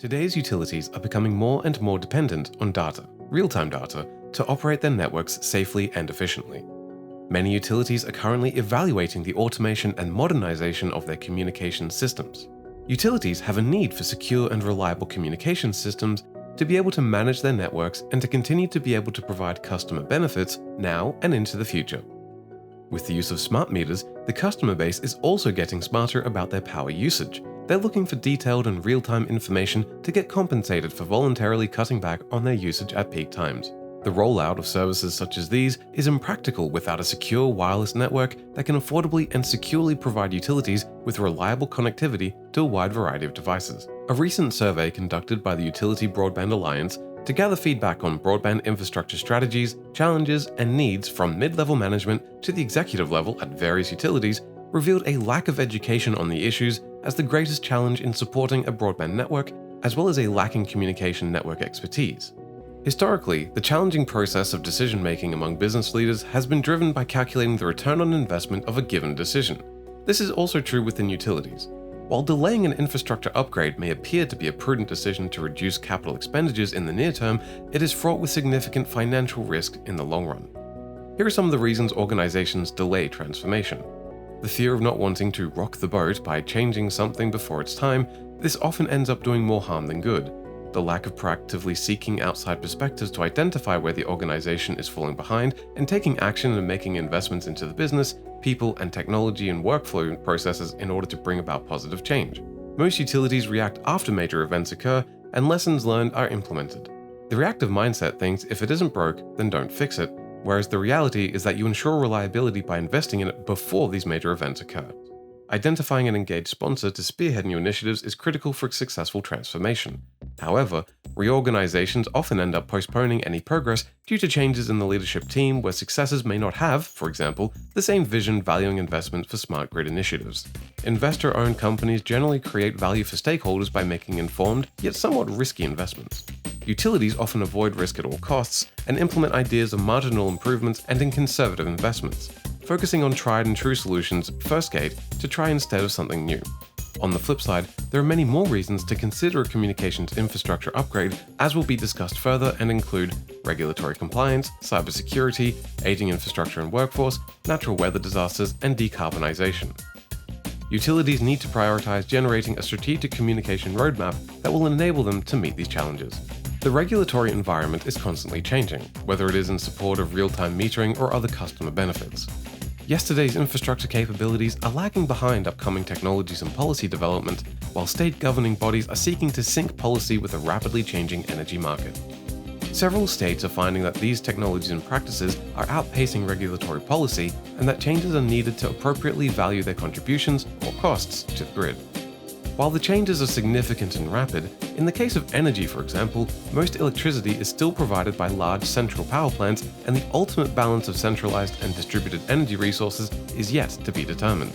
Today's utilities are becoming more and more dependent on data, real-time data, to operate their networks safely and efficiently. Many utilities are currently evaluating the automation and modernization of their communication systems. Utilities have a need for secure and reliable communication systems to be able to manage their networks and to continue to be able to provide customer benefits now and into the future. With the use of smart meters, the customer base is also getting smarter about their power usage. They're looking for detailed and real-time information to get compensated for voluntarily cutting back on their usage at peak times. The rollout of services such as these is impractical without a secure wireless network that can affordably and securely provide utilities with reliable connectivity to a wide variety of devices. A recent survey conducted by the Utility Broadband Alliance to gather feedback on broadband infrastructure strategies, challenges, and needs from mid-level management to the executive level at various utilities revealed a lack of education on the issues as the greatest challenge in supporting a broadband network, as well as a lacking communication network expertise. Historically, the challenging process of decision-making among business leaders has been driven by calculating the return on investment of a given decision. This is also true within utilities. While delaying an infrastructure upgrade may appear to be a prudent decision to reduce capital expenditures in the near term, it is fraught with significant financial risk in the long run. Here are some of the reasons organizations delay transformation. The fear of not wanting to rock the boat by changing something before it's time, this often ends up doing more harm than good. The lack of proactively seeking outside perspectives to identify where the organization is falling behind and taking action and making investments into the business, people, and technology and workflow processes in order to bring about positive change. Most utilities react after major events occur and lessons learned are implemented. The reactive mindset thinks if it isn't broke, then don't fix it, whereas the reality is that you ensure reliability by investing in it before these major events occur. Identifying an engaged sponsor to spearhead new initiatives is critical for successful transformation. However, reorganizations often end up postponing any progress due to changes in the leadership team where successors may not have, for example, the same vision valuing investment for smart grid initiatives. Investor-owned companies generally create value for stakeholders by making informed, yet somewhat risky investments. Utilities often avoid risk at all costs and implement ideas of marginal improvements and in conservative investments, focusing on tried and true solutions first gate to try instead of something new. On the flip side, there are many more reasons to consider a communications infrastructure upgrade, as will be discussed further, and include regulatory compliance, cybersecurity, aging infrastructure and workforce, natural weather disasters, and decarbonization. Utilities need to prioritize generating a strategic communication roadmap that will enable them to meet these challenges. The regulatory environment is constantly changing, whether it is in support of real-time metering or other customer benefits. Yesterday's infrastructure capabilities are lagging behind upcoming technologies and policy development, while state governing bodies are seeking to sync policy with a rapidly changing energy market. Several states are finding that these technologies and practices are outpacing regulatory policy and that changes are needed to appropriately value their contributions or costs to the grid. While the changes are significant and rapid, in the case of energy, for example, most electricity is still provided by large central power plants, and the ultimate balance of centralized and distributed energy resources is yet to be determined.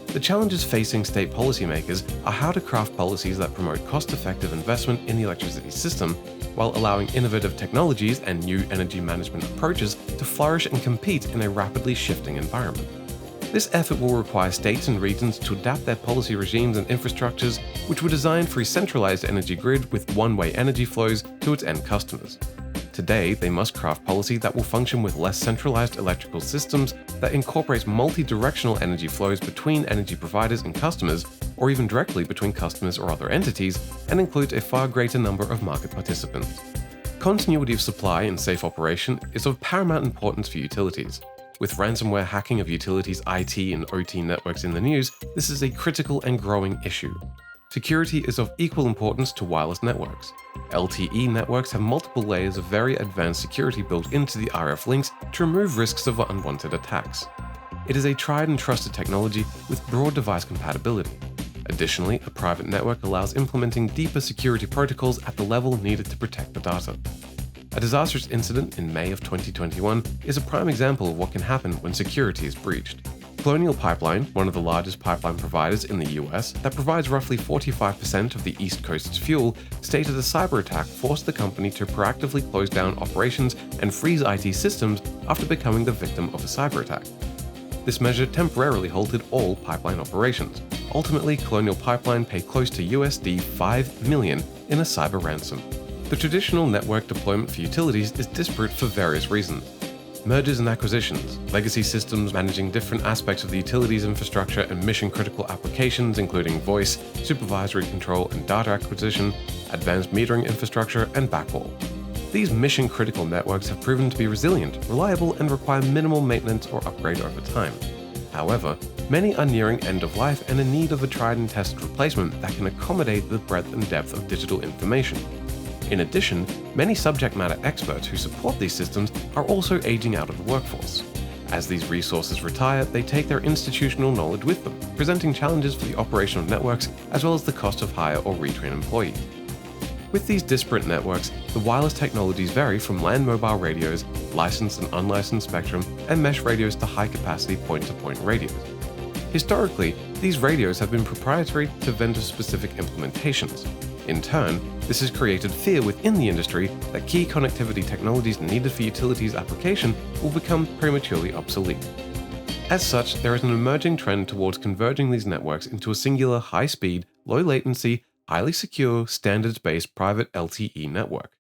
The challenges facing state policymakers are how to craft policies that promote cost-effective investment in the electricity system, while allowing innovative technologies and new energy management approaches to flourish and compete in a rapidly shifting environment. This effort will require states and regions to adapt their policy regimes and infrastructures which were designed for a centralized energy grid with one-way energy flows to its end customers. Today, they must craft policy that will function with less centralized electrical systems that incorporates multi-directional energy flows between energy providers and customers, or even directly between customers or other entities, and includes a far greater number of market participants. Continuity of supply and safe operation is of paramount importance for utilities. With ransomware hacking of utilities' IT and OT networks in the news, this is a critical and growing issue. Security is of equal importance to wireless networks. LTE networks have multiple layers of very advanced security built into the RF links to remove risks of unwanted attacks. It is a tried and trusted technology with broad device compatibility. Additionally, a private network allows implementing deeper security protocols at the level needed to protect the data. A disastrous incident in May of 2021 is a prime example of what can happen when security is breached. Colonial Pipeline, one of the largest pipeline providers in the US that provides roughly 45% of the East Coast's fuel, stated a cyber attack forced the company to proactively close down operations and freeze IT systems after becoming the victim of a cyber attack. This measure temporarily halted all pipeline operations. Ultimately, Colonial Pipeline paid close to USD 5 million in a cyber ransom. The traditional network deployment for utilities is disparate for various reasons. Mergers and acquisitions, legacy systems managing different aspects of the utilities infrastructure and mission-critical applications including voice, supervisory control and data acquisition, advanced metering infrastructure, and backhaul. These mission-critical networks have proven to be resilient, reliable, and require minimal maintenance or upgrade over time. However, many are nearing end of life and in need of a tried and tested replacement that can accommodate the breadth and depth of digital information. In addition, many subject matter experts who support these systems are also aging out of the workforce. As these resources retire, they take their institutional knowledge with them, presenting challenges for the operation of networks as well as the cost of hire or retrain employees. With these disparate networks, the wireless technologies vary from land mobile radios, licensed and unlicensed spectrum, and mesh radios to high-capacity point-to-point radios. Historically, these radios have been proprietary to vendor-specific implementations. In turn, this has created fear within the industry that key connectivity technologies needed for utilities application will become prematurely obsolete. As such, there is an emerging trend towards converging these networks into a singular high-speed, low-latency, highly secure, standards-based private LTE network.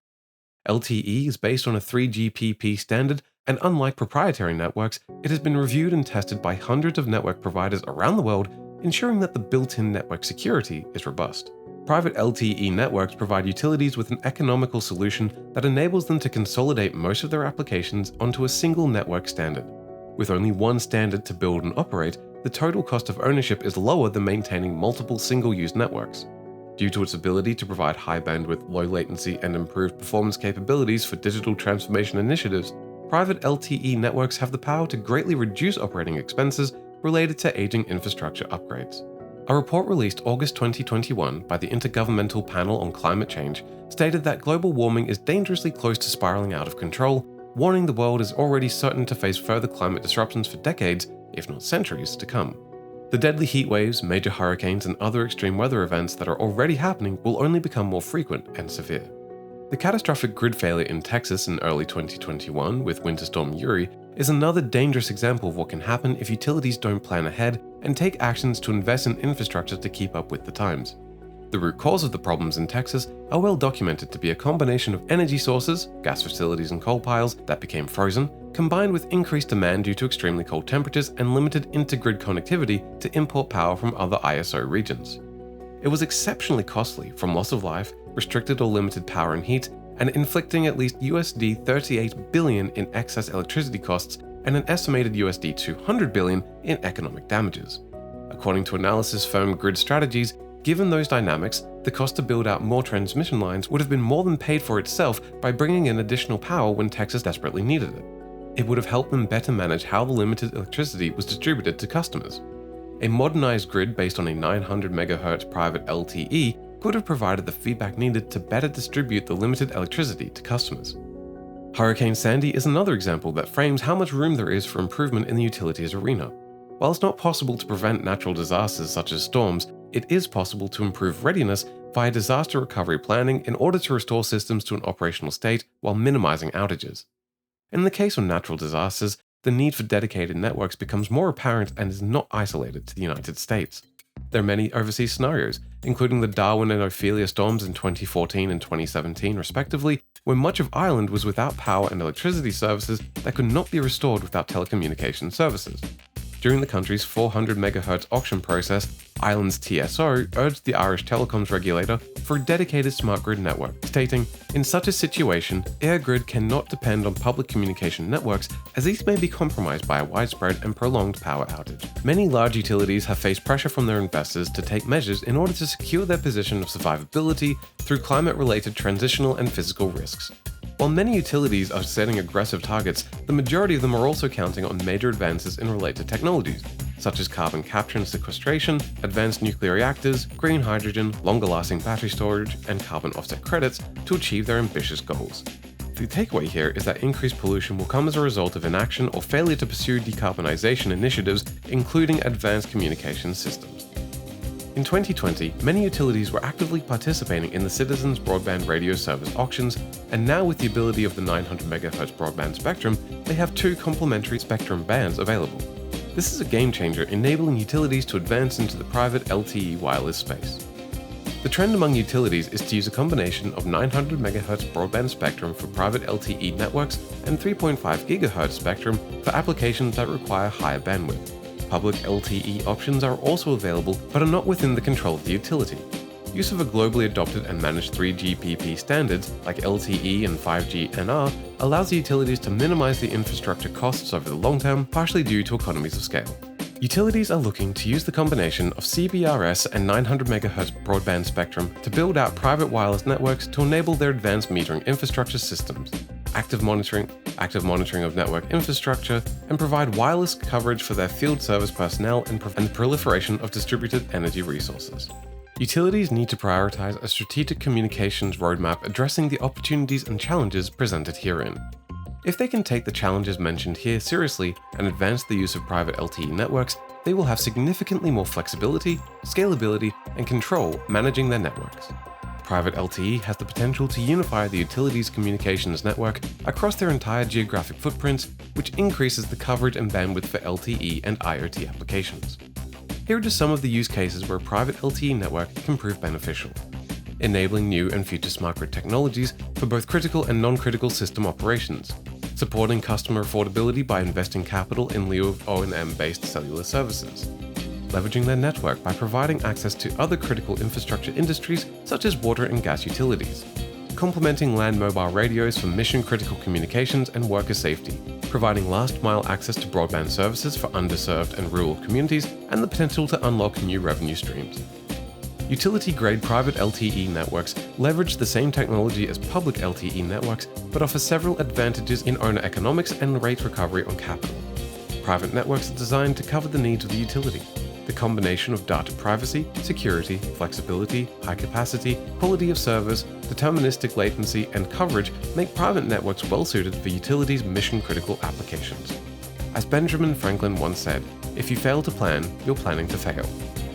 LTE is based on a 3GPP standard, and unlike proprietary networks, it has been reviewed and tested by hundreds of network providers around the world, ensuring that the built-in network security is robust. Private LTE networks provide utilities with an economical solution that enables them to consolidate most of their applications onto a single network standard. With only one standard to build and operate, the total cost of ownership is lower than maintaining multiple single-use networks. Due to its ability to provide high bandwidth, low latency, and improved performance capabilities for digital transformation initiatives, private LTE networks have the power to greatly reduce operating expenses related to aging infrastructure upgrades. A report released August 2021 by the Intergovernmental Panel on Climate Change stated that global warming is dangerously close to spiraling out of control, warning the world is already certain to face further climate disruptions for decades, if not centuries, to come. The deadly heat waves, major hurricanes, and other extreme weather events that are already happening will only become more frequent and severe. The catastrophic grid failure in Texas in early 2021 with Winter Storm Uri is another dangerous example of what can happen if utilities don't plan ahead and take actions to invest in infrastructure to keep up with the times. The root cause of the problems in Texas are well documented to be a combination of energy sources, gas facilities and coal piles that became frozen, combined with increased demand due to extremely cold temperatures and limited inter-grid connectivity to import power from other ISO regions. It was exceptionally costly, from loss of life, restricted or limited power and heat, and inflicting at least USD 38 billion in excess electricity costs and an estimated USD 200 billion in economic damages. According to analysis firm Grid Strategies, given those dynamics, the cost to build out more transmission lines would have been more than paid for itself by bringing in additional power when Texas desperately needed it. It would have helped them better manage how the limited electricity was distributed to customers. A modernized grid based on a 900 MHz private LTE could have provided the feedback needed to better distribute the limited electricity to customers. Hurricane Sandy is another example that frames how much room there is for improvement in the utilities arena. While it's not possible to prevent natural disasters such as storms, it is possible to improve readiness via disaster recovery planning in order to restore systems to an operational state while minimizing outages. In the case of natural disasters, the need for dedicated networks becomes more apparent and is not isolated to the United States. There are many overseas scenarios, including the Darwin and Ophelia storms in 2014 and 2017 respectively, where much of Ireland was without power and electricity services that could not be restored without telecommunication services. During the country's 400 MHz auction process, Ireland's TSO urged the Irish telecoms regulator for a dedicated smart grid network, stating, "In such a situation, EirGrid cannot depend on public communication networks as these may be compromised by a widespread and prolonged power outage." Many large utilities have faced pressure from their investors to take measures in order to secure their position of survivability through climate-related transitional and physical risks. While many utilities are setting aggressive targets, the majority of them are also counting on major advances in related technologies, such as carbon capture and sequestration, advanced nuclear reactors, green hydrogen, longer-lasting battery storage, and carbon offset credits to achieve their ambitious goals. The takeaway here is that increased pollution will come as a result of inaction or failure to pursue decarbonization initiatives, including advanced communication systems. In 2020, many utilities were actively participating in the Citizens Broadband radio service auctions, and now with the ability of the 900 MHz broadband spectrum, they have two complementary spectrum bands available. This is a game changer, enabling utilities to advance into the private LTE wireless space. The trend among utilities is to use a combination of 900 MHz broadband spectrum for private LTE networks and 3.5 GHz spectrum for applications that require higher bandwidth. Public LTE options are also available but are not within the control of the utility. Use of a globally adopted and managed 3GPP standards like LTE and 5G NR allows the utilities to minimize the infrastructure costs over the long term, partially due to economies of scale. Utilities are looking to use the combination of CBRS and 900 MHz broadband spectrum to build out private wireless networks to enable their advanced metering infrastructure systems, active monitoring of network infrastructure, and provide wireless coverage for their field service personnel and the proliferation of distributed energy resources. Utilities need to prioritize a strategic communications roadmap addressing the opportunities and challenges presented herein. If they can take the challenges mentioned here seriously and advance the use of private LTE networks, they will have significantly more flexibility, scalability, and control managing their networks. Private LTE has the potential to unify the utilities' communications network across their entire geographic footprints, which increases the coverage and bandwidth for LTE and IoT applications. Here are just some of the use cases where a private LTE network can prove beneficial. Enabling new and future smart grid technologies for both critical and non-critical system operations. Supporting customer affordability by investing capital in lieu of O&M-based cellular services. Leveraging their network by providing access to other critical infrastructure industries such as water and gas utilities. Complementing land mobile radios for mission-critical communications and worker safety. Providing last-mile access to broadband services for underserved and rural communities, and the potential to unlock new revenue streams. Utility-grade private LTE networks leverage the same technology as public LTE networks, but offer several advantages in owner economics and rate recovery on capital. Private networks are designed to cover the needs of the utility. The combination of data privacy, security, flexibility, high capacity, quality of service, deterministic latency, and coverage make private networks well-suited for utilities' mission-critical applications. As Benjamin Franklin once said, "If you fail to plan, you're planning to fail."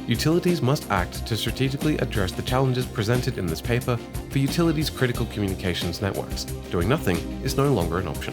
Utilities must act to strategically address the challenges presented in this paper for utilities' critical communications networks. Doing nothing is no longer an option.